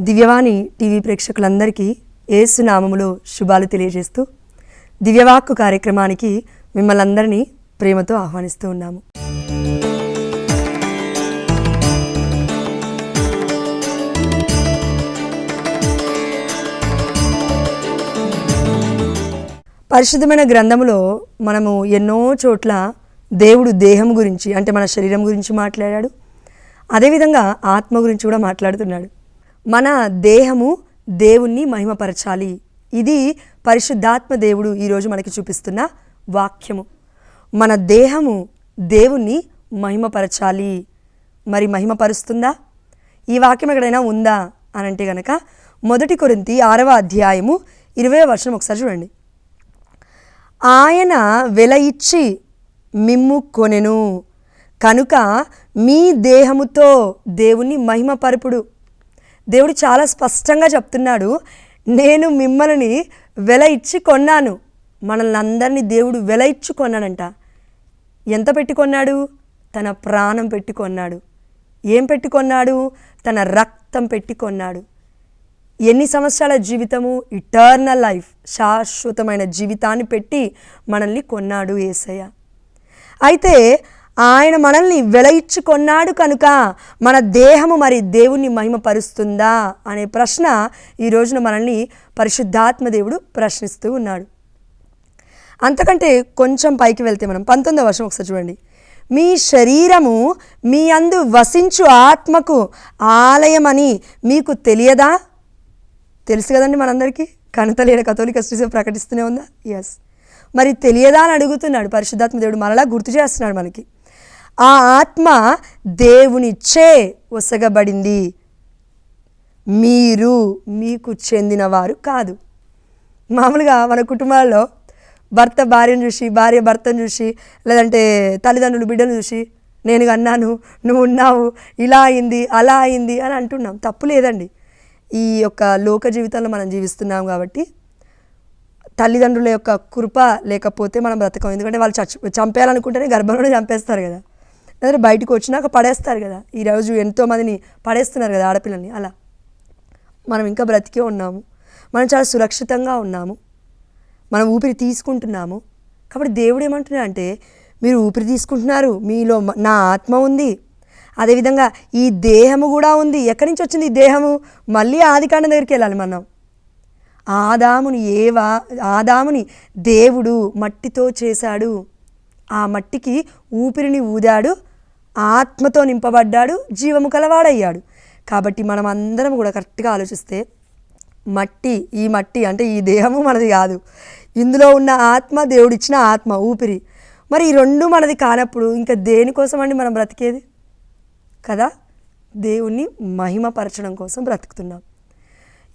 దివ్యవాణి TV ప్రేక్షకులందరికీ యేసు నామములో శుభాలు తెలియజేస్తూ దివ్యవాక్కు కార్యక్రమానికి మిమ్మల్ని అందరినీ ప్రేమతో ఆహ్వానిస్తూ ఉన్నాము. పరిశుద్ధమైన గ్రంథములో మనము ఎన్నో చోట్ల దేవుడు దేహం గురించి అంటే మన శరీరం గురించి మాట్లాడాడు. అదేవిధంగా ఆత్మ గురించి కూడా మాట్లాడుతున్నాడు. మన దేహము దేవుణ్ణి మహిమపరచాలి. ఇది పరిశుద్ధాత్మ దేవుడు ఈరోజు మనకి చూపిస్తున్న వాక్యము. మన దేహము దేవుణ్ణి మహిమపరచాలి. మరి మహిమపరుస్తుందా? ఈ వాక్యం ఎక్కడైనా ఉందా అని అంటే కనుక 1 కొరింథీ 6వ అధ్యాయము 20వ వచనం ఒకసారి చూడండి. ఆయన వెల ఇచ్చి మిమ్ము కొనెను కనుక మీ దేహముతో దేవుణ్ణి మహిమపరుపుడు. దేవుడు చాలా స్పష్టంగా చెప్తున్నాడు, నేను మిమ్మల్ని వెల ఇచ్చి కొన్నాను. మనల్ని అందరినీ దేవుడు వెల ఇచ్చి కొన్నాడంట. ఎంత పెట్టి కొన్నాడు? తన ప్రాణం పెట్టి కొన్నాడు. ఏం పెట్టి కొన్నాడు? తన రక్తం పెట్టి కొన్నాడు. ఎన్ని సంవత్సరాల జీవితము? ఇటర్నల్ లైఫ్, శాశ్వతమైన జీవితాన్ని పెట్టి మనల్ని కొన్నాడు యేసయ్య. అయితే ఆయన మనల్ని వెల ఇచ్చి కొన్నాడు కనుక మన దేహము మరి దేవుణ్ణి మహిమపరుస్తుందా అనే ప్రశ్న ఈ రోజున మనల్ని పరిశుద్ధాత్మ దేవుడు ప్రశ్నిస్తూ ఉన్నాడు. అంతకంటే కొంచెం పైకి వెళ్తే మనం 19వ వచనం ఒకసారి చూడండి. మీ శరీరము మీ అందు వసించు ఆత్మకు ఆలయమని మీకు తెలియదా? తెలుసు కదండి మనందరికీ. కనతలేని కథోలిక శ్రీసేవ ప్రకటిస్తూనే ఉందా? ఎస్. మరి తెలియదా అని అడుగుతున్నాడు పరిశుద్ధాత్మ దేవుడు. మరలా గుర్తు చేస్తున్నాడు మనకి. ఆ ఆత్మ దేవునిచ్చే ఒసగబడింది, మీరు మీకు చెందినవారు కాదు. మామూలుగా మన కుటుంబాల్లో భర్త భార్యను చూసి, భార్య భర్తను చూసి, లేదంటే తల్లిదండ్రులు బిడ్డను చూసి, నేను అన్నాను, నువ్వు ఉన్నావు, ఇలా అయింది, అలా అయింది అని అంటున్నాం. తప్పు లేదండి. ఈ యొక్క లోక జీవితంలో మనం జీవిస్తున్నాం కాబట్టి తల్లిదండ్రుల యొక్క కృప లేకపోతే మనం బ్రతకం. ఎందుకంటే వాళ్ళు చంపేయాలనుకుంటేనే గర్భంలోనే చంపేస్తారు కదా, లేదంటే బయటకు వచ్చినాక పడేస్తారు కదా. ఈరోజు ఎంతోమందిని పడేస్తున్నారు కదా ఆడపిల్లల్ని. అలా మనం ఇంకా బ్రతికే ఉన్నాము. మనం చాలా సురక్షితంగా ఉన్నాము. మనం ఊపిరి తీసుకుంటున్నాము. కాబట్టి దేవుడు ఏమంటున్నా అంటే, మీరు ఊపిరి తీసుకుంటున్నారు, మీలో నా ఆత్మ ఉంది, అదేవిధంగా ఈ దేహము కూడా ఉంది. ఎక్కడి నుంచి వచ్చింది ఈ దేహము? మళ్ళీ ఆదికాండం దగ్గరికి వెళ్ళాలి మనం. ఆదాముని దేవుడు మట్టితో చేశాడు. ఆ మట్టికి ఊపిరిని ఊదాడు, ఆత్మతో నింపబడ్డాడు, జీవము కలవాడయ్యాడు. కాబట్టి మనం అందరం కూడా కరెక్ట్గా ఆలోచిస్తే ఈ మట్టి అంటే ఈ దేహము మనది కాదు. ఇందులో ఉన్న ఆత్మ దేవుడిచ్చిన ఆత్మ, ఊపిరి. మరి ఈ రెండు మనది కానప్పుడు ఇంకా దేనికోసం అండి మనం బ్రతికేది కదా? దేవుణ్ణి మహిమపరచడం కోసం బ్రతుకుతున్నాం.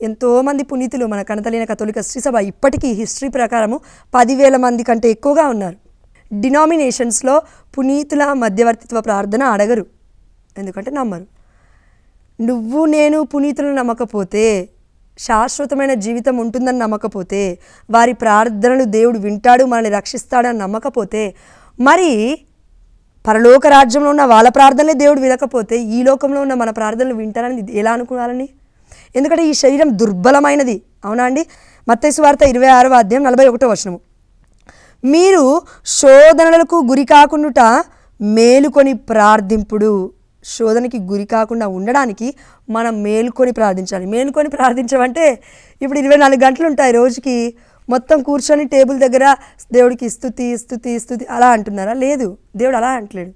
ఎంతోమంది పునీతులు మన కనతలేని కథోలిక శ్రీసభ ఇప్పటికీ హిస్టరీ ప్రకారము 10,000 మంది కంటే ఎక్కువగా ఉన్నారు. డినామినేషన్స్లో పునీతుల మధ్యవర్తిత్వ ప్రార్థన అడగరు, ఎందుకంటే నమ్మరు. నువ్వు నేను పునీతులను నమ్మకపోతే, శాశ్వతమైన జీవితం ఉంటుందని నమ్మకపోతే, వారి ప్రార్థనలు దేవుడు వింటాడు, మనల్ని రక్షిస్తాడని నమ్మకపోతే, మరి పరలోక రాజ్యంలో ఉన్న వాళ్ళ ప్రార్థనలే దేవుడు వినకపోతే ఈ లోకంలో ఉన్న మన ప్రార్థనలు వింటారని ఎలా అనుకోవాలని? ఎందుకంటే ఈ శరీరం దుర్బలమైనది. అవునా అండి? మత్తయి సువార్త 26వ అధ్యాయం 41వ వచనము. మీరు శోధనలకు గురి కాకుండా మేలుకొని ప్రార్థింపుడు. శోధనకి గురి కాకుండా ఉండడానికి మనం మేలుకొని ప్రార్థించాలి. మేలుకొని ప్రార్థించమంటే ఇప్పుడు 24 గంటలు ఉంటాయి రోజుకి, మొత్తం కూర్చొని టేబుల్ దగ్గర దేవుడికి స్తుతి స్తుతి స్తుతి అలా అంటున్నారా? లేదు, దేవుడు అలా అంటలేడు.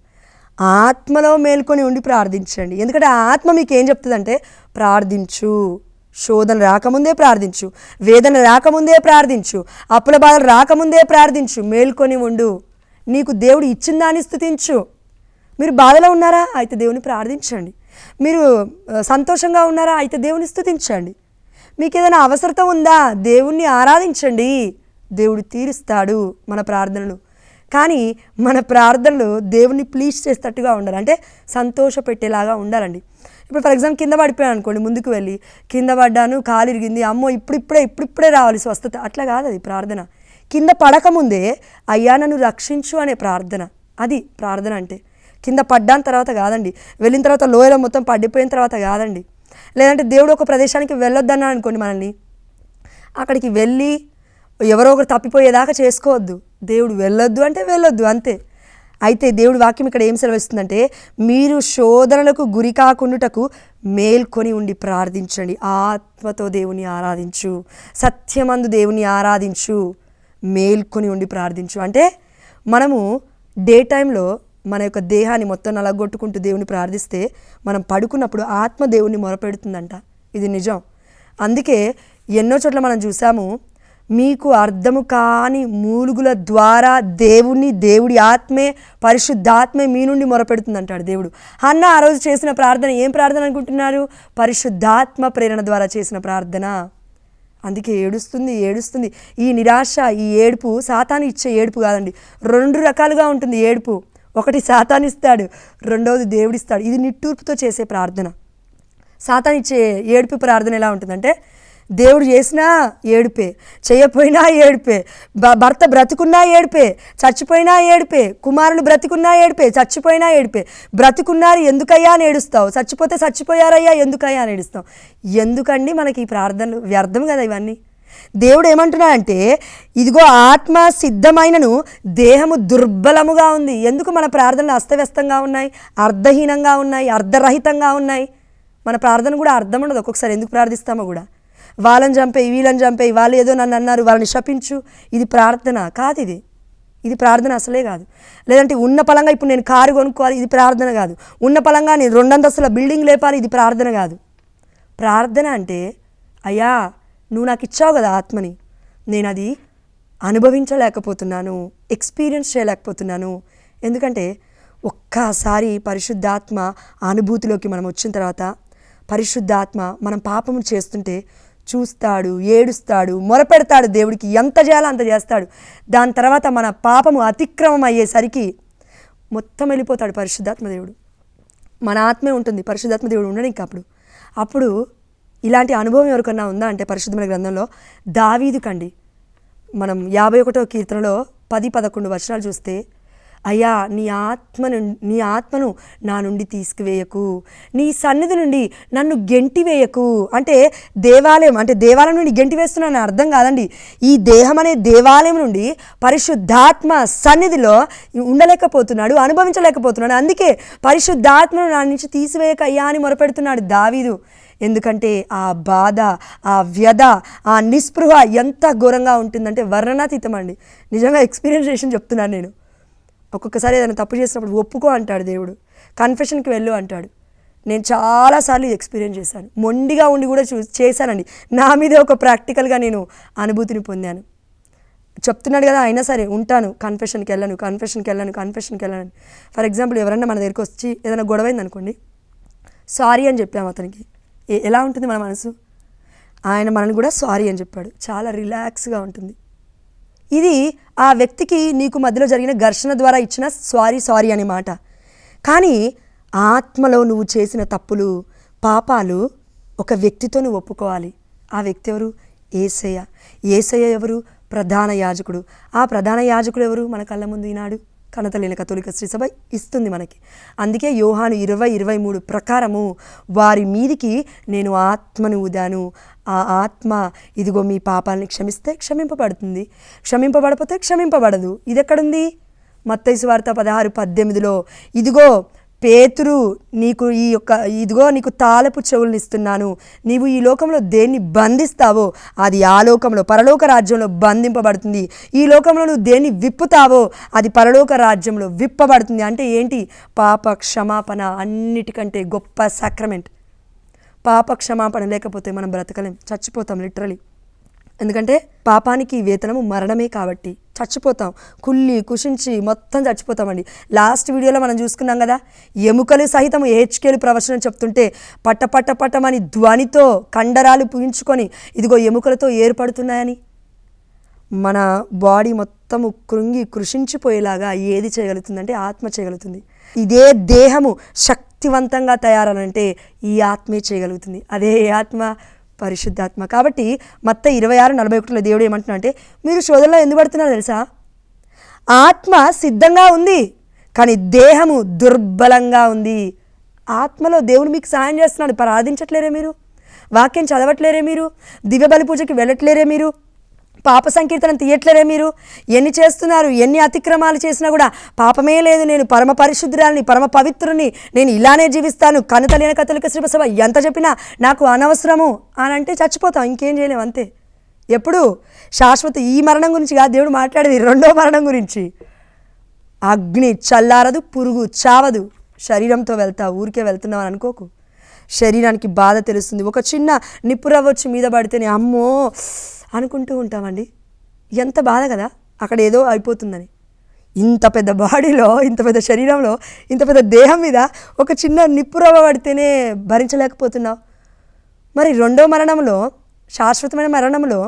ఆత్మలో మేల్కొని ఉండి ప్రార్థించండి. ఎందుకంటే ఆ ఆత్మ మీకు ఏం చెప్తుందంటే, ప్రార్థించు, శోధన రాకముందే ప్రార్థించు, వేదన రాకముందే ప్రార్థించు, అప్పుల బాధలు రాకముందే ప్రార్థించు, మేల్కొని ఉండు, నీకు దేవుడు ఇచ్చిన దాన్ని స్తుతించు. మీరు బాధలో ఉన్నారా? అయితే దేవుని ప్రార్థించండి. మీరు సంతోషంగా ఉన్నారా? అయితే దేవుని స్తుతించండి. మీకు ఏదైనా అవసరత ఉందా? దేవుణ్ణి ఆరాధించండి. దేవుడు తీరుస్తాడు మన ప్రార్థనలు. కానీ మన ప్రార్థనలు దేవుణ్ణి ప్లీజ్ చేసేటట్టుగా ఉండాలి, అంటే సంతోషపెట్టేలాగా ఉండాలండి. ఇప్పుడు ఫర్ ఎగ్జాంపుల్ కింద పడిపోయాను అనుకోండి, ముందుకు వెళ్ళి కింద పడ్డాను, కాలు ఇరిగింది, అమ్మో ఇప్పుడిప్పుడే రావాలి స్వస్థత, అట్లా కాదు అది ప్రార్థన. కింద పడకముందే అయ్యా నన్ను రక్షించు అనే ప్రార్థన, అది ప్రార్థన అంటే. కింద పడ్డాన తర్వాత కాదండి, వెళ్ళిన తర్వాత లోయలో మొత్తం పడిపోయిన తర్వాత కాదండి. లేదంటే దేవుడు ఒక ప్రదేశానికి వెళ్ళొద్దన్నాడు అనుకోండి మనల్ని, అక్కడికి వెళ్ళి ఎవరో ఒకరు తప్పిపోయేదాకా చేసుకోవద్దు. దేవుడు వెళ్ళొద్దు అంటే వెళ్ళొద్దు అంతే. అయితే దేవుడి వాక్యం ఇక్కడ ఏం సెలవిస్తుందంటే, మీరు శోధనలకు గురి కాకుండాటకు మేల్కొని ఉండి ప్రార్థించండి, ఆత్మతో దేవుని ఆరాధించు, సత్యమందు దేవుని ఆరాధించు, మేల్కొని ఉండి ప్రార్థించు. అంటే మనము డే టైంలో మన యొక్క దేహాన్ని మొత్తం నలగొట్టుకుంటూ దేవుని ప్రార్థిస్తే మనం పడుకున్నప్పుడు ఆత్మ దేవుని మొరపెడుతుందంట. ఇది నిజం. అందుకే ఎన్నో చోట్ల మనం చూసాము, మీకు అర్థము కాని మూలుగుల ద్వారా దేవుడి ఆత్మే, పరిశుద్ధాత్మే మీ నుండి మొరపెడుతుందంటాడు దేవుడు. హన్న ఆ రోజు చేసిన ప్రార్థన ఏం ప్రార్థన అనుకుంటున్నారు? పరిశుద్ధాత్మ ప్రేరణ ద్వారా చేసిన ప్రార్థన. అందుకే ఏడుస్తుంది. ఈ నిరాశ, ఈ ఏడుపు సాతాను ఇచ్చే ఏడుపు కాదండి. 2 రకాలుగా ఉంటుంది ఏడుపు. ఒకటి సాతాను ఇస్తాడు, రెండవది దేవుడిస్తాడు. ఇది నిట్టూర్పుతో చేసే ప్రార్థన. సాతాను ఇచ్చే ఏడుపు ప్రార్థన ఎలా ఉంటుందంటే, దేవుడు చేసినా ఏడుపే, చేయకపోయినా ఏడుపే, భర్త బ్రతుకున్నా ఏడుపే, చచ్చిపోయినా ఏడుపే, కుమారులు బ్రతుకున్నా ఏడుపే, చచ్చిపోయినా ఏడుపే. బ్రతుకున్నారు ఎందుకయ్యా అని ఏడుస్తావు, చచ్చిపోతే చచ్చిపోయారయ్యా ఎందుకయ్యా అని ఏడుస్తావు. ఎందుకండి మనకి ఈ ప్రార్థనలు? వ్యర్థం కదా ఇవన్నీ. దేవుడు ఏమంటున్నా అంటే, ఇదిగో ఆత్మ సిద్ధమైనను దేహము దుర్బలముగా ఉంది. ఎందుకు మన ప్రార్థనలు అస్తవ్యస్తంగా ఉన్నాయి, అర్ధహీనంగా ఉన్నాయి, అర్ధరహితంగా ఉన్నాయి? మన ప్రార్థన కూడా అర్థం ఉండదు ఒక్కొక్కసారి. ఎందుకు ప్రార్థిస్తామో కూడా. వాళ్ళని చంపేయి, వీళ్ళని చంపేయి, వాళ్ళు ఏదో నన్ను అన్నారు, వాళ్ళని శపించు, ఇది ప్రార్థన కాదు. ఇది ప్రార్థన అసలే కాదు. లేదంటే ఉన్న పలంగా ఇప్పుడు నేను కారు కొనుక్కోవాలి, ఇది ప్రార్థన కాదు. ఉన్న పలంగా నేను 2 అంతస్తుల బిల్డింగ్ లేపాలి, ఇది ప్రార్థన కాదు. ప్రార్థన అంటే, అయ్యా నువ్వు నాకు ఇచ్చావు కదా ఆత్మని, నేను అది అనుభవించలేకపోతున్నాను, ఎక్స్పీరియన్స్ చేయలేకపోతున్నాను. ఎందుకంటే ఒక్కసారి పరిశుద్ధాత్మ అనుభూతిలోకి మనం వచ్చిన తర్వాత, పరిశుద్ధాత్మ మనం పాపము చేస్తుంటే చూస్తాడు, ఏడుస్తాడు, మొరపెడతాడు, దేవుడికి ఎంత చేయాలో అంత చేస్తాడు. దాని తర్వాత మన పాపము అతిక్రమం అయ్యేసరికి మొత్తం వెళ్ళిపోతాడు పరిశుద్ధాత్మ దేవుడు. మన ఆత్మే ఉంటుంది, పరిశుద్ధాత్మ దేవుడు ఉండడు ఇంకా. అప్పుడు ఇలాంటి అనుభవం ఎవరికన్నా ఉందా అంటే పరిశుద్ధమైన గ్రంథంలో దావీదుకండి. మనం 51వ కీర్తనలో 10-11 వచనాలు చూస్తే, అయ్యా నీ ఆత్మను నా నుండి తీసుకువేయకు, నీ సన్నిధి నుండి నన్ను గెంటివేయకు. అంటే దేవాలయం నుండి గెంటివేస్తున్నాను అర్థం కాదండి. ఈ దేహం అనే దేవాలయం నుండి పరిశుద్ధాత్మ సన్నిధిలో ఉండలేకపోతున్నాడు, అనుభవించలేకపోతున్నాడు. అందుకే పరిశుద్ధాత్మను నా నుంచి తీసివేయక అయ్యా అని మొరపెడుతున్నాడు దావీదు. ఎందుకంటే ఆ బాధ, ఆ వ్యధ, ఆ నిస్పృహ ఎంత ఘోరంగా ఉంటుందంటే వర్ణనాతీతం అండి. నిజంగా ఎక్స్పీరియన్స్ చేసి చెప్తున్నాను నేను. ఒక్కొక్కసారి ఏదైనా తప్పు చేసినప్పుడు ఒప్పుకో అంటాడు దేవుడు, కన్ఫెషన్కి వెళ్ళు అంటాడు. నేను చాలాసార్లు ఎక్స్పీరియన్స్ చేశాను, మొండిగా ఉండి కూడా చేశానండి. నా మీదే ఒక ప్రాక్టికల్గా నేను అనుభూతిని పొందాను. చెప్తున్నాడు కదా, అయినా సరే ఉంటాను, కన్ఫెషన్కి వెళ్ళను. ఫర్ ఎగ్జాంపుల్ ఎవరన్నా మన దగ్గరికి వచ్చి ఏదైనా గొడవైంది అనుకోండి, సారీ అని చెప్పాము అతనికి, ఎలా ఉంటుంది మన మనసు? ఆయన మనల్ని కూడా సారీ అని చెప్పాడు, చాలా రిలాక్స్గా ఉంటుంది. ఇది ఆ వ్యక్తికి నీకు మధ్యలో జరిగిన ఘర్షణ ద్వారా ఇచ్చిన సారీ అనే మాట. కానీ ఆత్మలో నువ్వు చేసిన తప్పులు, పాపాలు ఒక వ్యక్తితో నువ్వు ఒప్పుకోవాలి. ఆ వ్యక్తి ఎవరు? యేసయ్య ఎవరు? ప్రధాన యాజకుడు. ఆ ప్రధాన యాజకుడు ఎవరు? మన కళ్ళ ముందు ఈనాడు కనతలేని కథోలిక శ్రీసభ ఇస్తుంది మనకి. అందుకే యోహాను 20:23 ప్రకారము వారి మీదికి నేను ఆత్మను ఊదాను, ఆ ఆత్మ ఇదిగో మీ పాపాలని క్షమిస్తే క్షమింపబడుతుంది, క్షమింపబడపోతే క్షమింపబడదు. ఇది ఎక్కడుంది? మత్తయి సువార్త 16:18 ఇదిగో పేతురు నీకు తాళపు చెవులను ఇస్తున్నాను, నీవు ఈ లోకంలో దేన్ని బంధిస్తావో అది ఆ లోకంలో పరలోక రాజ్యంలో బంధింపబడుతుంది, ఈ లోకంలో నువ్వు దేన్ని విప్పుతావో అది పరలోక రాజ్యంలో విప్పబడుతుంది. అంటే ఏంటి? పాప క్షమాపణ అన్నిటికంటే గొప్ప సాక్రమెంట్. పాప క్షమాపణ లేకపోతే మనం బ్రతకలేం, చచ్చిపోతాం లిటరలీ. ఎందుకంటే పాపానికి వేతనము మరణమే కాబట్టి చచ్చిపోతాం, కుషించి మొత్తం చచ్చిపోతామండి. లాస్ట్ వీడియోలో మనం చూసుకున్నాం కదా, ఎముకలు సహితం హెచ్కేలు ప్రవచనం చెప్తుంటే పట్టమని ధ్వనితో కండరాలు పూయించుకొని ఇదిగో ఎముకలతో ఏర్పడుతున్నాయని. మన బాడీ మొత్తము కృషించిపోయేలాగా ఏది చేయగలుగుతుందంటే ఆత్మ చేయగలుగుతుంది. ఇదే దేహము శక్తివంతంగా తయారనంటే ఈ ఆత్మే చేయగలుగుతుంది. అదే ఆత్మ పరిశుద్ధాత్మ. కాబట్టి మత్తయి 26:41 దేవుడు ఏమంటున్నా అంటే, మీరు శోధనలో ఎందుకు పడుతున్నారు తెలుసా? ఆత్మ సిద్ధంగా ఉంది కానీ దేహము దుర్బలంగా ఉంది. ఆత్మలో దేవుడు మీకు సాయం చేస్తున్నాడు. ప్రార్థించట్లేరే మీరు? వాక్యం చదవట్లేరే మీరు? దివ్య బలి పూజకి వెళ్ళట్లేరే మీరు? పాప సంకీర్తనం తీయట్లేరే మీరు? ఎన్ని చేస్తున్నారు? ఎన్ని అతిక్రమాలు చేసినా కూడా పాపమే లేదు, నేను పరమ పరిశుద్ధురాలిని, పరమ పవిత్రుని, నేను ఇలానే జీవిస్తాను, కనుతలేని కథలిక శ్రీపసభ ఎంత చెప్పినా నాకు అనవసరము అని అంటే చచ్చిపోతాం, ఇంకేం చేయలేము, అంతే. ఎప్పుడు? శాశ్వత ఈ మరణం గురించి కాదు దేవుడు మాట్లాడేది, రెండో మరణం గురించి. అగ్ని చల్లారదు, పురుగు చావదు, శరీరంతో వెళ్తావు, ఊరికే వెళ్తున్నావు అని అనుకోకు. శరీరానికి బాధ తెలుస్తుంది. ఒక చిన్న నిప్పురవ్వ వచ్చి మీద పడితేనే అమ్మో అనుకుంటూ ఉంటామండి. ఎంత బాధ కదా, అక్కడ ఏదో అయిపోతుందని. ఇంత పెద్ద బాడీలో, ఇంత పెద్ద శరీరంలో, ఇంత పెద్ద దేహం మీద ఒక చిన్న నిప్పురవ్వ పడితేనే భరించలేకపోతున్నావు. మరి రెండో మరణంలో, శాశ్వతమైన మరణంలో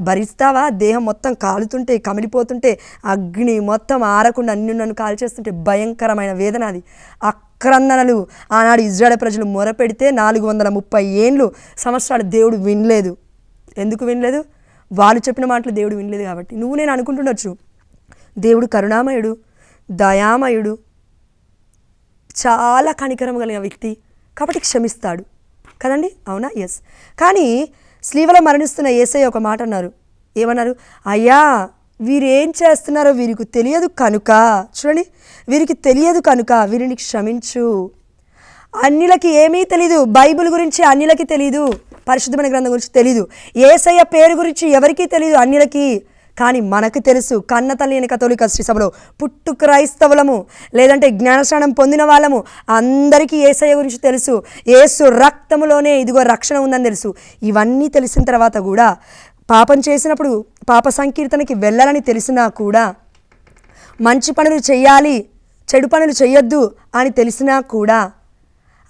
భరిస్తావా? దేహం మొత్తం కాలుతుంటే, కమిలిపోతుంటే, అగ్ని మొత్తం ఆరకుండా నన్ను కాల్చేస్తుంటే భయంకరమైన వేదన అది. అక్రందనలు ఆనాడు ఇజ్రాయేల్ ప్రజలు మొరపెడితే 430 సంవత్సరాలు దేవుడు వినలేదు. ఎందుకు వినలేదు? వాళ్ళు చెప్పిన మాటలు దేవుడు వినలేదు కాబట్టి. నువ్వు నేను అనుకుంటుండొచ్చు, దేవుడు కరుణామయుడు, దయామయుడు, చాలా కనికరం కలిగిన వ్యక్తి కాబట్టి క్షమిస్తాడు కదండి, అవునా? ఎస్. కానీ స్లీవలో మరణిస్తున్న యేసయ్య ఒక మాట అన్నారు. ఏమన్నారు? అయ్యా వీరేం చేస్తున్నారో వీరికి తెలియదు కనుక, చూడండి, వీరికి తెలియదు కనుక వీరిని క్షమించు. అన్యులకి ఏమీ తెలీదు, బైబిల్ గురించి అన్యులకి తెలీదు, పరిశుద్ధమైన గ్రంథం గురించి తెలీదు, యేసయ్య పేరు గురించి ఎవరికీ తెలీదు అన్యులకి. కానీ మనకు తెలుసు. కన్న తల్లి కథోలిక శ్రీసభలో పుట్టు క్రైస్తవులము, లేదంటే జ్ఞానస్నానం పొందిన వాళ్ళము అందరికీ యేసయ్య గురించి తెలుసు. యేసు రక్తములోనే ఇదిగో రక్షణ ఉందని తెలుసు. ఇవన్నీ తెలిసిన తర్వాత కూడా పాపం చేసినప్పుడు పాప సంకీర్తనకి వెళ్ళాలని తెలిసినా కూడా, మంచి పనులు చెయ్యాలి, చెడు పనులు చెయ్యొద్దు అని తెలిసినా కూడా,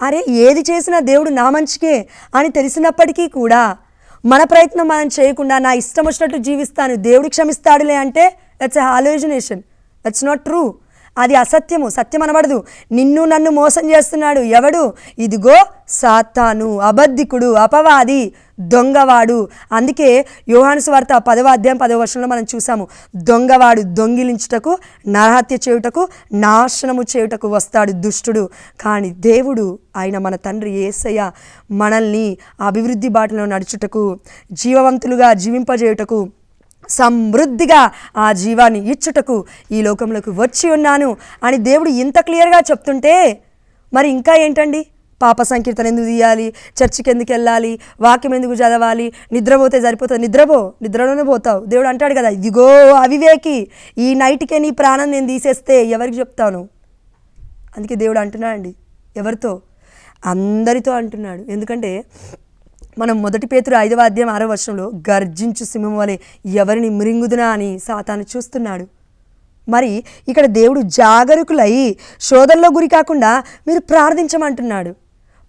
అరే ఏది చేసినా దేవుడు నా మంచికే అని తెలిసినప్పటికీ కూడా మన ప్రయత్నం మనం చేయకుండా నా ఇష్టం వచ్చినట్టు జీవిస్తాను, దేవుడు క్షమిస్తాడులే అంటే that's a halogenation, that's not true. అది అసత్యము, సత్యం అనబడదు. నిన్ను నన్ను మోసం చేస్తున్నాడు ఎవడు? ఇదిగో సాతాను, అబద్ధికుడు, అపవాది, దొంగవాడు. అందుకే యోహాను సువార్త 10వ అధ్యాయం 10వ వచనంలో మనం చూసాము, దొంగవాడు దొంగిలించుటకు, నరహత్య చేయుటకు, నాశనము చేయుటకు వస్తాడు దుష్టుడు. కానీ దేవుడు, ఆయన మన తండ్రి యేసయ్య మనల్ని అభివృద్ధి బాటలో నడుచుటకు, జీవవంతులుగా జీవింపజేయుటకు, సమృద్ధిగా ఆ జీవాన్ని ఇచ్చుటకు ఈ లోకంలోకి వచ్చి ఉన్నాను అని దేవుడు ఇంత క్లియర్గా చెప్తుంటే మరి ఇంకా ఏంటండి? పాప సంకీర్తన ఎందుకు తీయాలి? చర్చికి ఎందుకు వెళ్ళాలి? వాక్యం ఎందుకు చదవాలి? నిద్రపోతే సరిపోతుంది. నిద్రలోనే పోతావు. దేవుడు అంటాడు కదా, ఇదిగో అవివేకి, ఈ నైట్కే నీ ప్రాణం నేను తీసేస్తే ఎవరికి చెప్తాను? అందుకే దేవుడు అంటున్నాడండి. ఎవరితో? అందరితో అంటున్నాడు. ఎందుకంటే మనం 1 పేతురు 5వ అధ్యాయం 6వ వచనంలో గర్జించు సింహం వలె ఎవరిని మృంగుదునా అని సాతాను చూస్తున్నాడు. మరి ఇక్కడ దేవుడు జాగరూకులై శోధనలో గురి కాకుండా మీరు ప్రార్థించమంటున్నాడు.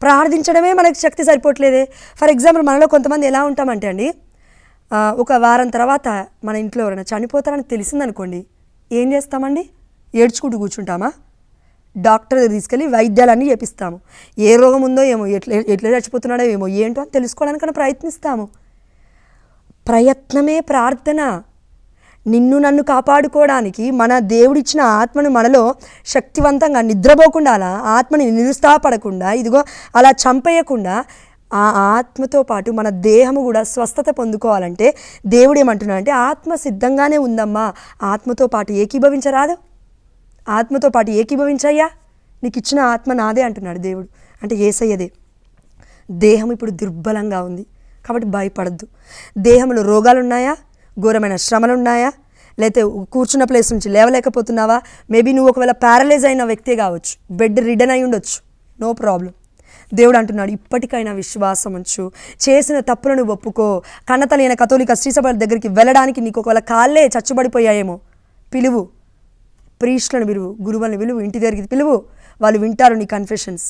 ప్రార్థించడమే మనకు శక్తి సరిపోవట్లేదే. ఫర్ ఎగ్జాంపుల్ మనలో కొంతమంది ఎలా ఉంటామంటే అండి, ఒక వారం తర్వాత మన ఇంట్లో ఎవరైనా చనిపోతారని తెలిసిందనుకోండి, ఏం చేస్తామండి? ఏడ్చుకుంటూ కూర్చుంటామా? డాక్టర్ తీసుకెళ్ళి వైద్యాలన్నీ చేపిస్తాము. ఏ రోగం ఉందో ఏమో, ఎట్లా చచ్చిపోతున్నాడో ఏమో, ఏంటో అని తెలుసుకోవడానికన్నా ప్రయత్నిస్తాము. ప్రయత్నమే ప్రార్థన. నిన్ను నన్ను కాపాడుకోవడానికి మన దేవుడిచ్చిన ఆత్మను మనలో శక్తివంతంగా నిద్రపోకుండా, అలా ఆత్మని నిరుత్సాహపడకుండా, ఇదిగో అలా చంపేయకుండా, ఆ ఆత్మతో పాటు మన దేహము కూడా స్వస్థత పొందుకోవాలంటే దేవుడు ఏమంటున్నాడంటే, ఆత్మ సిద్ధంగానే ఉందమ్మా, ఆత్మతో పాటు ఏకీభవించరాదు? ఆత్మతో పాటు ఏకీభవించయ్యా, నీకు ఇచ్చిన ఆత్మ నాదే అంటున్నాడు దేవుడు. అంటే యేసయ్యదే. దేహం ఇప్పుడు దుర్బలంగా ఉంది కాబట్టి భయపడద్దు. దేహంలో రోగాలు ఉన్నాయా? ఘోరమైన శ్రమలు ఉన్నాయా? లేకపోతే కూర్చున్న ప్లేస్ నుంచి లేవలేకపోతున్నావా? మేబీ నువ్వు ఒకవేళ ప్యారలైజ్ అయిన వ్యక్తే కావచ్చు, బెడ్ రిడన్ అయి ఉండొచ్చు, నో ప్రాబ్లం. దేవుడు అంటున్నాడు, ఇప్పటికైనా విశ్వాసం ఉంచు, చేసిన తప్పులను ఒప్పుకో. కన్నతలైన కథోలిక శ్రీసభ దగ్గరికి వెళ్ళడానికి నీకు ఒకవేళ కాళ్ళే చచ్చుబడిపోయాయేమో, పిలువు, ప్రీస్టులను పిలువు, గురువులను పిలువు, ఇంటి దగ్గరికి పిలువు, వాళ్ళు వింటారు నీ కన్ఫెషన్స్.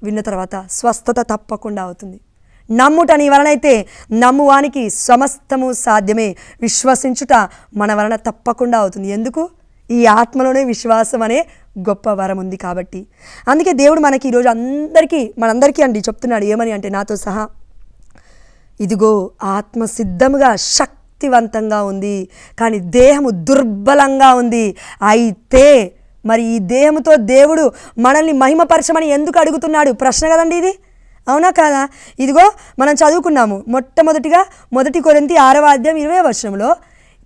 విన్న తర్వాత స్వస్థత తప్పకుండా అవుతుంది. నమ్ముట నీ వలనైతే నమ్మువానికి సమస్తము సాధ్యమే. విశ్వసించుట మన వలన తప్పకుండా అవుతుంది. ఎందుకు? ఈ ఆత్మలోనే విశ్వాసం అనే గొప్ప వరం ఉంది కాబట్టి. అందుకే దేవుడు మనకి ఈరోజు మనందరికీ అండి చెప్తున్నాడు. ఏమని అంటే, నాతో సహా, ఇదిగో ఆత్మ సిద్ధముగా శక్తివంతంగా ఉంది, కానీ దేహము దుర్బలంగా ఉంది. అయితే మరి ఈ దేహంతో దేవుడు మనల్ని మహిమపరచమని ఎందుకు అడుగుతున్నాడు? ప్రశ్న కదండి ఇది, అవునా కాదా? ఇదిగో మనం చదువుకున్నాము మొట్టమొదటిగా 1 కొరింథీ 6వ అధ్యాయం 20వ వచనంలో,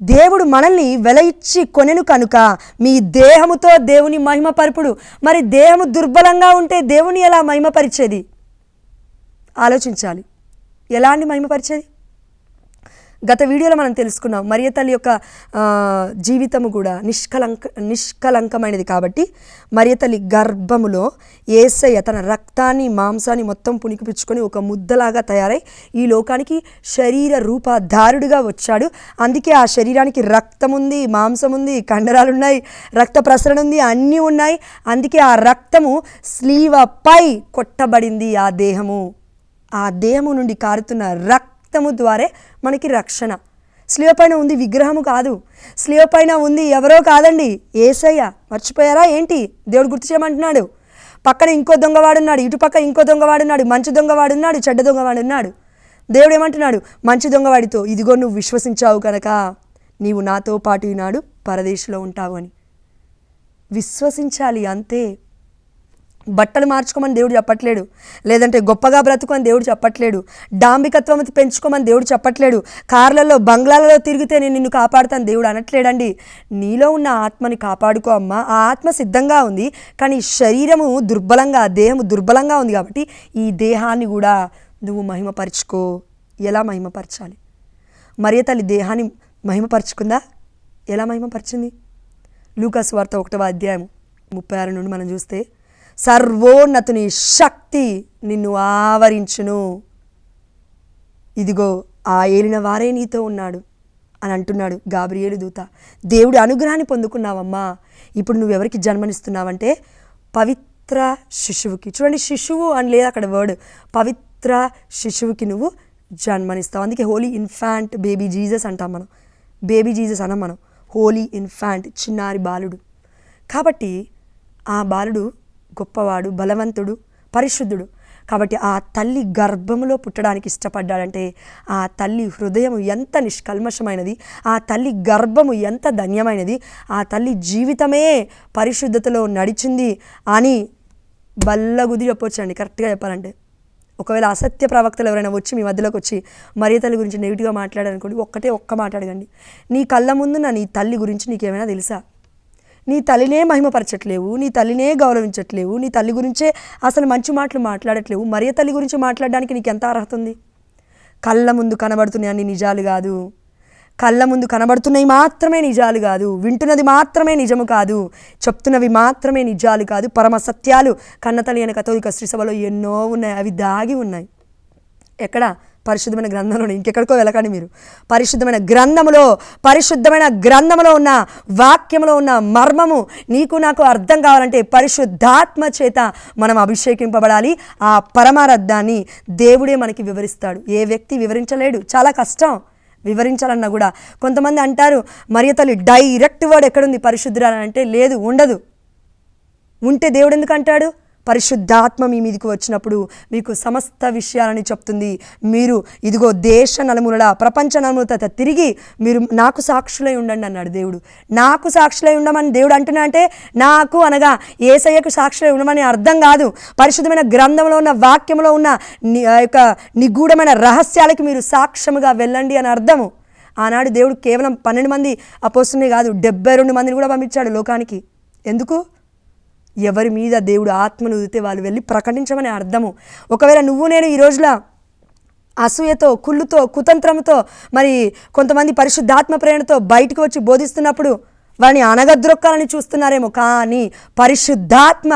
దేవుడు మనల్ని వెల ఇచ్చి కొనెను కనుక మీ దేహముతో దేవుని మహిమపరుపుడు. మరి దేహము దుర్బలంగా ఉంటే దేవుని ఎలా మహిమపరిచేది? ఆలోచించాలి. ఎలా అండి మహిమపరిచేది? గత వీడియోలో మనం తెలుసుకున్నాం మరియ తల్లి యొక్క జీవితము కూడా నిష్కలంకమైనది కాబట్టి మరియ తల్లి గర్భములో యేసయ్య తన రక్తాన్ని మాంసాన్ని మొత్తం పుణికిపుచ్చుకొని ఒక ముద్దలాగా తయారై ఈ లోకానికి శరీర రూపధారుడిగా వచ్చాడు. అందుకే ఆ శరీరానికి రక్తం ఉంది, మాంసం ఉంది, కండరాలు ఉన్నాయి, రక్త ప్రసరణ ఉంది, అన్నీ ఉన్నాయి. అందుకే ఆ రక్తము స్లీవపై కొట్టబడింది. ఆ దేహము నుండి కారుతున్న రక్తము ద్వారే మనకి రక్షణ. స్లీవ పైన ఉంది విగ్రహము కాదు, స్లీవ పైన ఉంది ఎవరో కాదండి, యేసయ్య. మర్చిపోయారా ఏంటి? దేవుడు గుర్తు చేయమంటున్నాడు. పక్కన ఇంకో దొంగవాడున్నాడు, ఇటుపక్క ఇంకో దొంగవాడున్నాడు, మంచి దొంగవాడున్నాడు, చెడ్డ దొంగవాడున్నాడు. దేవుడు ఏమంటున్నాడు? మంచి దొంగవాడితో, ఇదిగో నువ్వు విశ్వసించావు కనుక నీవు నాతో పాటు ఈనాడు పరదేశంలో ఉంటావు అని విశ్వసించాలి, అంతే. బట్టలు మార్చుకోమని దేవుడు చెప్పట్లేడు, లేదంటే గొప్పగా బ్రతుకోమని దేవుడు చెప్పట్లేడు, డాంబికత్వం పెంచుకోమని దేవుడు చెప్పట్లేడు, కార్లలో బంగ్లాలలో తిరిగితే నేను నిన్ను కాపాడుతాను దేవుడు అనట్లేడండి. నీలో ఉన్న ఆత్మని కాపాడుకో అమ్మా. ఆ ఆత్మ సిద్ధంగా ఉంది, కానీ శరీరము దుర్బలంగా, దేహము దుర్బలంగా ఉంది కాబట్టి ఈ దేహాన్ని కూడా నువ్వు మహిమపరచుకో. ఎలా మహిమపరచాలి? మరియ తల్లి దేహాన్ని మహిమపరచుకుందా? ఎలా మహిమపరిచింది? లూకా సువార్త 1వ అధ్యాయం 36 నుండి మనం చూస్తే, సర్వోన్నతుని శక్తి నిన్ను ఆవరించును, ఇదిగో ఆ ఏలిన వారే నీతో ఉన్నాడు అని అంటున్నాడు గాబ్రియేలు దూత. దేవుడి అనుగ్రహాన్ని పొందుకున్నావమ్మా. ఇప్పుడు నువ్వెవరికి జన్మనిస్తున్నావంటే పవిత్ర శిశువుకి. చూడండి, శిశువు అని లేదు అక్కడ వర్డ్, పవిత్ర శిశువుకి నువ్వు జన్మనిస్తావు. అందుకే హోలీ ఇన్ఫాంట్ బేబీ జీసస్ అంటాం మనం. బేబీ జీసస్ అనం మనం, హోలీ ఇన్ఫాంట్, చిన్నారి బాలుడు. కాబట్టి ఆ బాలుడు గొప్పవాడు, బలవంతుడు, పరిశుద్ధుడు. కాబట్టి ఆ తల్లి గర్భములో పుట్టడానికి ఇష్టపడ్డాడంటే ఆ తల్లి హృదయం ఎంత నిష్కల్మషమైనది, ఆ తల్లి గర్భము ఎంత ధన్యమైనది, ఆ తల్లి జీవితమే పరిశుద్ధతలో నడిచింది అని బల్లగుది చెప్పొచ్చండి. కరెక్ట్గా చెప్పాలంటే ఒకవేళ అసత్య ప్రవక్తలు ఎవరైనా వచ్చి మీ మధ్యలోకి వచ్చి మరియ తల్లి గురించి నెగిటివ్గా మాట్లాడారనుకోండి, ఒక్క మాట అడగండి, నీ కళ్ళ ముందున్న నీ తల్లి గురించి నీకేమైనా తెలుసా? నీ తల్లినే మహిమపరచట్లేవు, నీ తల్లినే గౌరవించట్లేవు, నీ తల్లి గురించే అసలు మంచి మాటలు మాట్లాడట్లేవు. మరియ తల్లి గురించి మాట్లాడడానికి నీకు ఎంత అర్హత ఉంది? కళ్ళ ముందు కనబడుతున్నాయి అన్ని నిజాలు కాదు, కళ్ళ ముందు కనబడుతున్నాయి మాత్రమే నిజాలు కాదు, వింటున్నది మాత్రమే నిజము కాదు, చెప్తున్నవి మాత్రమే నిజాలు కాదు. పరమ సత్యాలు కన్నతల్లి అయిన కథోలిక శ్రీ సభలో ఎన్నో ఉన్నాయి, అవి దాగి ఉన్నాయి. ఎక్కడ? పరిశుద్ధమైన గ్రంథంలో. ఇంకెక్కడికో వెళ్ళకండి మీరు. పరిశుద్ధమైన గ్రంథములో ఉన్న వాక్యంలో ఉన్న మర్మము నీకు నాకు అర్థం కావాలంటే పరిశుద్ధాత్మ చేత మనం అభిషేకింపబడాలి. ఆ పరమార్థాన్ని దేవుడే మనకి వివరిస్తాడు. ఏ వ్యక్తి వివరించలేడు, చాలా కష్టం వివరించాలన్నా కూడా. కొంతమంది అంటారు మరియ తల్లి డైరెక్ట్ వర్డ్ ఎక్కడుంది పరిశుద్ధురాలని అంటే, లేదు, ఉండదు. ఉంటే దేవుడు ఎందుకు అంటాడు? పరిశుద్ధాత్మ మీ మీదకి వచ్చినప్పుడు మీకు సమస్త విషయాలని చెప్తుంది. మీరు ఇదిగో దేశ నలుమూలల, ప్రపంచ నలుమూలత తిరిగి మీరు నాకు సాక్షులై ఉండండి అన్నాడు దేవుడు. నాకు సాక్షులై ఉండమని దేవుడు అంటున్నా అంటే నాకు అనగా యేసయ్యకు సాక్షులై ఉండమని అర్థం కాదు. పరిశుద్ధమైన గ్రంథంలో ఉన్న వాక్యంలో ఉన్న యొక్క నిగూఢమైన రహస్యాలకి మీరు సాక్ష్యముగా వెళ్ళండి అని అర్థము. ఆనాడు దేవుడు కేవలం 12 మంది అపోస్తులే కాదు, 72 మందిని కూడా పంపించాడు లోకానికి. ఎందుకు? ఎవరి మీద దేవుడు ఆత్మను ఉదితే వాళ్ళు వెళ్ళి ప్రకటించమని అర్థము. ఒకవేళ నువ్వు నేను ఈ రోజుల అసూయతో, కుళ్ళుతో, కుతంత్రంతో, మరి కొంతమంది పరిశుద్ధాత్మ ప్రేరణతో బయటకు వచ్చి బోధిస్తున్నప్పుడు వారిని అనగద్రొక్కాలని చూస్తున్నారేమో, కానీ పరిశుద్ధాత్మ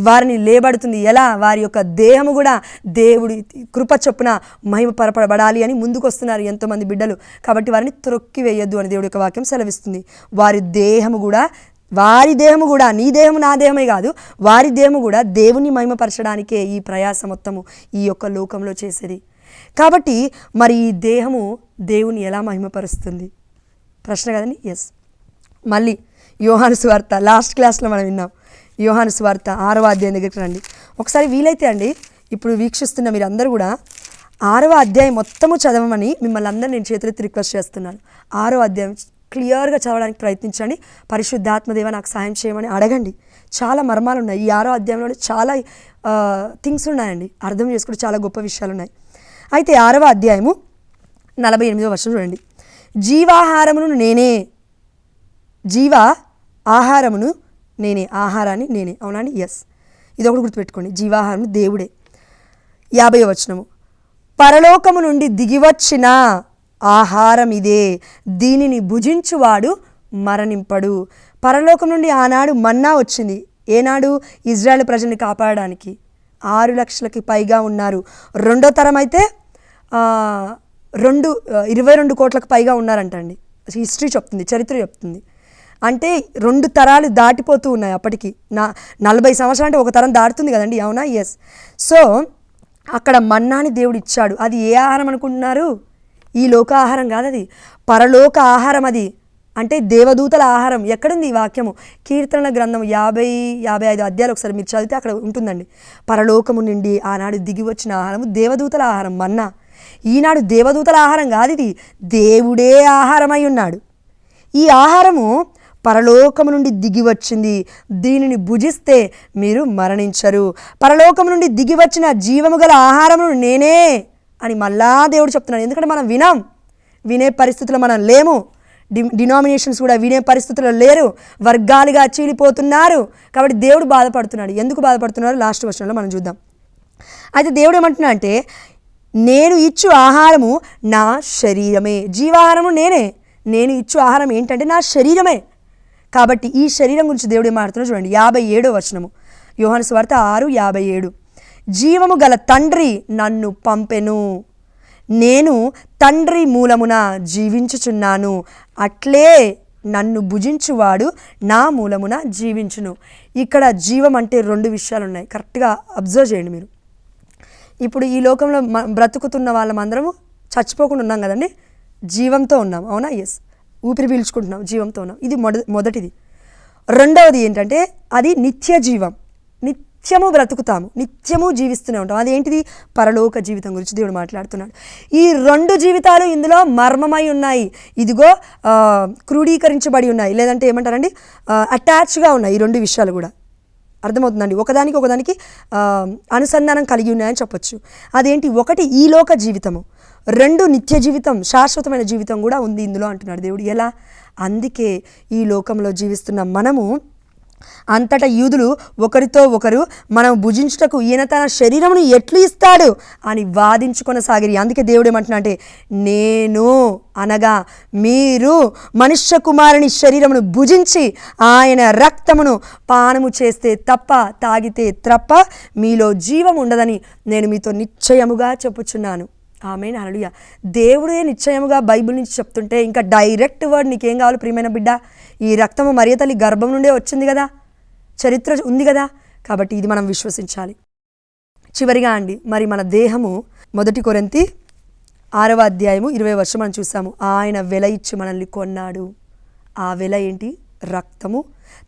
వారిని లేబడుతుంది. ఎలా? వారి యొక్క దేహము కూడా దేవుడి కృప చొప్పున మహిమపరపబడాలి అని ముందుకు వస్తున్నారు ఎంతోమంది బిడ్డలు. కాబట్టి వారిని త్రొక్కివేయద్దు అని దేవుడి యొక్క వాక్యం సెలవిస్తుంది. వారి దేహము కూడా నీ దేహము నా దేహమే కాదు, వారి దేహము కూడా దేవుని మహిమపరచడానికే ఈ ప్రయాస మొత్తము ఈ యొక్క లోకంలో చేసేది. కాబట్టి మరి ఈ దేహము దేవుని ఎలా మహిమపరుస్తుంది? ప్రశ్న కదండి. ఎస్. మళ్ళీ యోహాను సువార్త లాస్ట్ క్లాస్లో మనం విన్నాం. యోహాను సువార్త 6వ అధ్యాయం దగ్గరికి రండి ఒకసారి. వీలైతే అండి ఇప్పుడు వీక్షిస్తున్న మీరందరూ కూడా 6వ అధ్యాయం మొత్తము చదవమని మిమ్మల్ని అందరూ నేను చేతులెత్తి రిక్వెస్ట్ చేస్తున్నాను. 6వ అధ్యాయం క్లియర్గా చదవడానికి ప్రయత్నించండి. పరిశుద్ధాత్మదేవ నాకు సాయం చేయమని అడగండి. చాలా మర్మాలు ఉన్నాయి. ఈ 6వ అధ్యాయంలో చాలా థింగ్స్ ఉన్నాయండి. అర్థం చేసుకుంటే చాలా గొప్ప విషయాలు ఉన్నాయి. అయితే 6వ అధ్యాయము 48వ వచనం చూడండి. జీవాహారమును నేనే, జీవ ఆహారమును నేనే, ఆహారాన్ని నేనే. అవునండి, ఎస్, ఇదొకటి గుర్తుపెట్టుకోండి. జీవాహారము దేవుడే. 50వ వచనము, పరలోకము నుండి దిగివచ్చిన ఆహారం ఇదే, దీనిని భుజించువాడు మరణింపడు. పరలోకం నుండి ఆనాడు మన్నా వచ్చింది. ఏనాడు? ఇజ్రాయెల్ ప్రజల్ని కాపాడడానికి. 6 లక్షలకి పైగా ఉన్నారు. రెండో తరం అయితే 22 కోట్లకు పైగా ఉన్నారంటండి. హిస్టరీ చెప్తుంది, చరిత్ర చెప్తుంది. అంటే 2 తరాలు దాటిపోతూ ఉన్నాయి అప్పటికి. 40 సంవత్సరాలు అంటే ఒక తరం దాటుతుంది కదండి, అవునా? ఎస్. సో అక్కడ మన్నాని దేవుడు ఇచ్చాడు. అది ఏ ఆహారం అనుకుంటున్నారు? ఈ లోక ఆహారం కాదు, అది పరలోక ఆహారం. అది అంటే దేవదూతల ఆహారం. ఎక్కడుంది ఈ వాక్యము? కీర్తనల గ్రంథం 50-55 అధ్యాయాలు ఒకసారి మీరు చదివితే అక్కడ ఉంటుందండి. పరలోకము నుండి ఆనాడు దిగి వచ్చిన ఆహారము దేవదూతల ఆహారం మన్నా. ఈనాడు దేవదూతల ఆహారం కాదు, ఇది దేవుడే ఆహారమై ఉన్నాడు. ఈ ఆహారము పరలోకము నుండి దిగి వచ్చింది, దీనిని భుజిస్తే మీరు మరణించరు. పరలోకము నుండి దిగి వచ్చిన జీవము గల ఆహారమును నేనే అని మళ్ళా దేవుడు చెప్తున్నాడు. ఎందుకంటే మనం వినే పరిస్థితుల్లో మనం లేము. డినామినేషన్స్ కూడా వినే పరిస్థితుల్లో లేరు, వర్గాలుగా చీలిపోతున్నారు. కాబట్టి దేవుడు బాధపడుతున్నాడు. ఎందుకు బాధపడుతున్నారు? లాస్ట్ వచనంలో మనం చూద్దాం. అయితే దేవుడు ఏమంటున్నా అంటే, నేను ఇచ్చు ఆహారము నా శరీరమే. జీవాహారము నేనే. నేను ఇచ్చు ఆహారం ఏంటంటే నా శరీరమే. కాబట్టి ఈ శరీరం గురించి దేవుడు ఏం మాట్లాడుతున్నాడు చూడండి. 57వ వచనము, యోహాను సువార్త 6:57, జీవము గల తండ్రి నన్ను పంపెను, నేను తండ్రి మూలమున జీవించుచున్నాను, అట్లే నన్ను భుజించువాడు నా మూలమున జీవించును. ఇక్కడ జీవం అంటే 2 విషయాలు ఉన్నాయి. కరెక్ట్గా అబ్జర్వ్ చేయండి మీరు. ఇప్పుడు ఈ లోకంలో బ్రతుకుతున్న వాళ్ళమందరము చచ్చిపోకుండా ఉన్నాం కదండి, జీవంతో ఉన్నాం, అవునా? ఎస్, ఊపిరి పీల్చుకుంటున్నాం, జీవంతో ఉన్నాం. ఇది మొదటిది. రెండవది ఏంటంటే అది నిత్య జీవం. నిత్యము బ్రతుకుతాము, నిత్యము జీవిస్తూనే ఉంటాం. అదేంటిది? పరలోక జీవితం గురించి దేవుడు మాట్లాడుతున్నాడు. ఈ 2 జీవితాలు ఇందులో మర్మమై ఉన్నాయి. ఇదిగో క్రోడీకరించబడి ఉన్నాయి, లేదంటే ఏమంటారండి, అటాచ్గా ఉన్నాయి. ఈ 2 విషయాలు కూడా అర్థమవుతుందండి. ఒకదానికి అనుసంధానం కలిగి ఉన్నాయని చెప్పొచ్చు. అదేంటి? ఒకటి ఈ లోక జీవితము, 2 నిత్య జీవితం, శాశ్వతమైన జీవితం కూడా ఉంది ఇందులో అంటున్నాడు దేవుడు. ఎలా? అందుకే ఈ లోకంలో జీవిస్తున్న మనము అంతటా యూదులు ఒకరితో ఒకరు మనం భుజించుటకు ఈయన తన శరీరమును ఎట్లు ఇస్తాడు అని వాదించుకొనసాగిరి. అందుకే దేవుడు ఏమంటున్నా అంటే, నేను అనగా మీరు మనుష్య కుమారుని శరీరమును భుజించి ఆయన రక్తమును పానము చేస్తే తప్ప, తాగితే తప్ప మీలో జీవం ఉండదని నేను మీతో నిశ్చయముగా చెప్పుచున్నాను. ఆమేన్, హల్లెలూయా. దేవుడే నిశ్చయముగా బైబిల్ నుంచి చెప్తుంటే ఇంకా డైరెక్ట్ వర్డ్ నీకేం కావాలి ప్రియమైన బిడ్డ? ఈ రక్తము మరియ తల్లి గర్భం నుండే వచ్చింది కదా, చరిత్ర ఉంది కదా. కాబట్టి ఇది మనం విశ్వసించాలి. చివరిగా అండి, మరి మన దేహము 1 కొరింథీ 6వ అధ్యాయము 20వ వచనం మనం చూసాము. ఆయన వెల ఇచ్చి మనల్ని కొన్నాడు. ఆ వెల ఏంటి? రక్తము.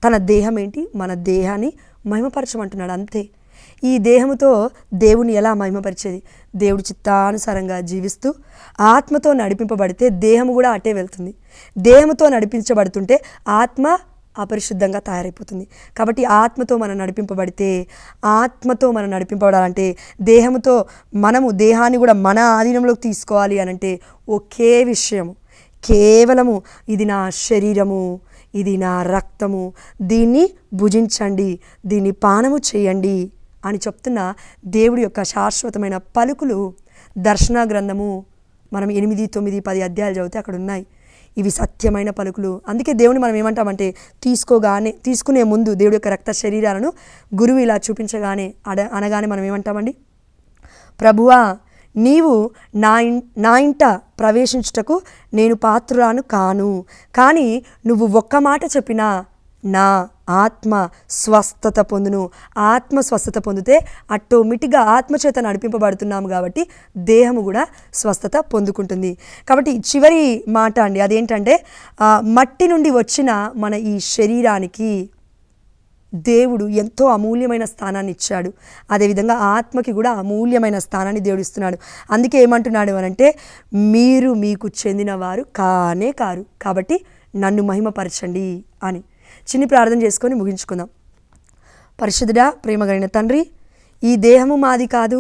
తన దేహం ఏంటి? మన దేహాన్ని మహిమపరచమంటున్నాడు. అంతే. ఈ దేహముతో దేవుని ఎలా మహిమపరిచేది? దేవుడి చిత్తానుసారంగా జీవిస్తూ ఆత్మతో నడిపింపబడితే దేహము కూడా అటే వెళ్తుంది. దేహముతో నడిపించబడుతుంటే ఆత్మ అపరిశుద్ధంగా తయారైపోతుంది. కాబట్టి ఆత్మతో మనం నడిపింపబడితే, ఆత్మతో మనం నడిపింపబడాలంటే దేహముతో మనము దేహాన్ని కూడా మన ఆధీనంలోకి తీసుకోవాలి అనంటే ఒకే విషయము, కేవలము ఇది నా శరీరము, ఇది నా రక్తము, దీన్ని భుజించండి, దీన్ని పానము చేయండి అని చెప్తున్న దేవుడి యొక్క శాశ్వతమైన పలుకులు దర్శన గ్రంథము మనం 8, 9, 10 అధ్యాయాలు చదివితే అక్కడ ఉన్నాయి. ఇవి సత్యమైన పలుకులు. అందుకే దేవుని మనం ఏమంటామంటే, తీసుకునే ముందు దేవుడి యొక్క రక్త శరీరాలను గురువు ఇలా చూపించగానే అనగానే మనం ఏమంటామండి? ప్రభువా, నీవు నా ఇంట ప్రవేశించుటకు నేను పాత్రురాను కాను, కానీ నువ్వు ఒక్క మాట చెప్పినా నా ఆత్మ స్వస్థత పొందును. ఆత్మ స్వస్థత పొందితే ఆటోమేటిక్గా ఆత్మచేత నడిపింపబడుతున్నాము కాబట్టి దేహము కూడా స్వస్థత పొందుకుంటుంది. కాబట్టి చివరి మాట అండి, అదేంటంటే మట్టి నుండి వచ్చిన మన ఈ శరీరానికి దేవుడు ఎంతో అమూల్యమైన స్థానాన్ని ఇచ్చాడు. అదేవిధంగా ఆత్మకి కూడా అమూల్యమైన స్థానాన్ని దేవుడు ఇస్తున్నాడు. అందుకే ఏమంటున్నాడు అనంటే, మీరు మీకు చెందిన వారు కానే కారు, కాబట్టి నన్ను మహిమపరచండి అని చిన్ని ప్రార్థన చేసుకొని ముగించుకుందాం. పరిశుద్ధుడా, ప్రేమ కలిగిన తండ్రి, ఈ దేహము మాది కాదు,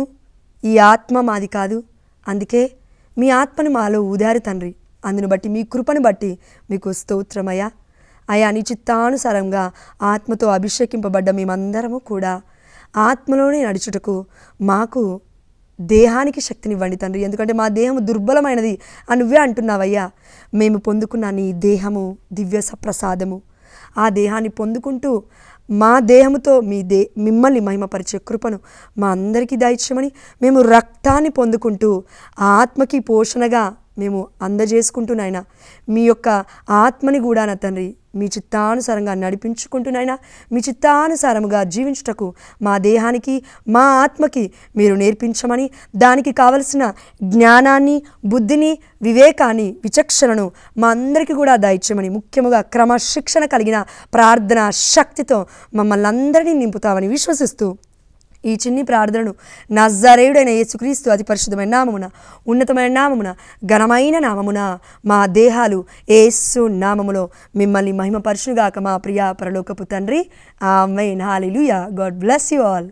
ఈ ఆత్మ మాది కాదు, అందుకే మీ ఆత్మను మాలో ఊదారు తండ్రి. అందును బట్టి మీ కృపను బట్టి మీకు స్తోత్రమయ్యా. అయా, నీ చిత్తానుసారంగా ఆత్మతో అభిషేకింపబడ్డ మేమందరము కూడా ఆత్మలోనే నడుచుటకు మాకు దేహానికి శక్తినివ్వండి తండ్రి. ఎందుకంటే మా దేహము దుర్బలమైనది అని నువ్వే అంటున్నావయ్యా. మేము పొందుకున్న నీ దేహము దివ్య సప్రసాదము. ఆ దేహాన్ని పొందుకుంటూ మా దేహముతో మిమ్మల్ని మహిమపరిచే కృపను మా అందరికీ దయచేయమని, మేము రక్తాన్ని పొందుకుంటూ ఆ ఆత్మకి పోషణగా మేము అందజేసుకుంటున్నాయినా మీ యొక్క ఆత్మని కూడా నా తండ్రి మీ చిత్తానుసారంగా నడిపించుకుంటున్నాయినా మీ చిత్తానుసారముగా జీవించుటకు మా దేహానికి మా ఆత్మకి మీరు నేర్పించమని, దానికి కావలసిన జ్ఞానాన్ని, బుద్ధిని, వివేకాన్ని, విచక్షణను మా అందరికీ కూడా దయచేయమని, ముఖ్యముగా క్రమశిక్షణ కలిగిన ప్రార్థన శక్తితో మమ్మల్ని అందరినీ నింపుతామని విశ్వసిస్తూ ఈ చిన్ని ప్రార్థనను నజరేయుడైన యేసుక్రీస్తు అతి పరిశుద్ధమైన నామమున, ఉన్నతమైన నామమున, ఘనమైన నామమున మా దేహాలు యేసు నామములో మిమ్మల్ని మహిమపరచుగాక మా ప్రియ పరలోకపు తండ్రి. ఆమేన్. హల్లెలూయా. God bless you all.